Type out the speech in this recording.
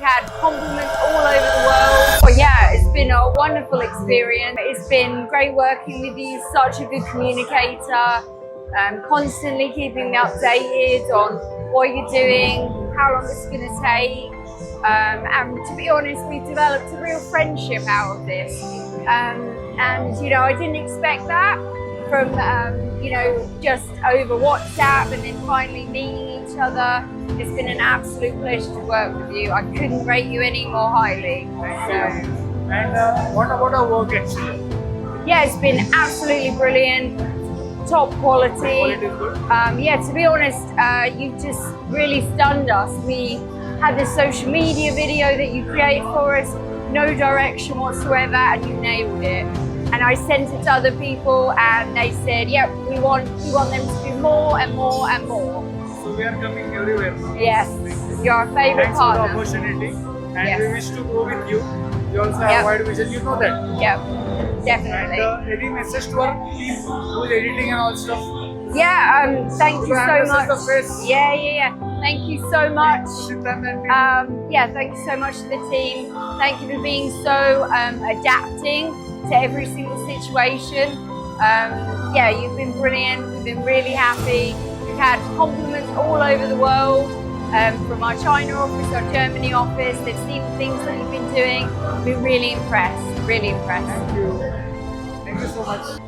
We've had compliments all over the world. But yeah, it's been a wonderful experience. It's been great working with you, such a good communicator, constantly keeping me updated on what you're doing, how long it's going to take. And to be honest, we've developed a real friendship out of this. And you know, I didn't expect that from you know, just over WhatsApp and then finally meeting each other. It's been an absolute pleasure to work with you. I couldn't rate you any more highly. And what about our work actually? Yeah, it's been absolutely brilliant, top quality. Quality is good. Yeah, to be honest, you've just really stunned us. We had this social media video that you created for us, no direction whatsoever, and you nailed it. And I sent it to other people, and they said, "Yep, we want them to do more and more and more." So we are coming everywhere now. Yes, you're our favourite Thanks for the partner. opportunity, and Yes. we wish to go with you. You also have Yep. wide vision, you know that. Yep, And definitely. any message to our team who is editing and all stuff? Yeah, thank you So so this is much. the face. Yeah. Thank you so much. Siddhant and team. Yeah, thank you so much to the team. Thank you for being so adapting to every single situation. Yeah, you've been brilliant. We've been really happy. We've had compliments all over the world from our China office, our Germany office. They've seen the things that you've been doing. We've been really impressed. Really impressed. Thank you. Thank you so much.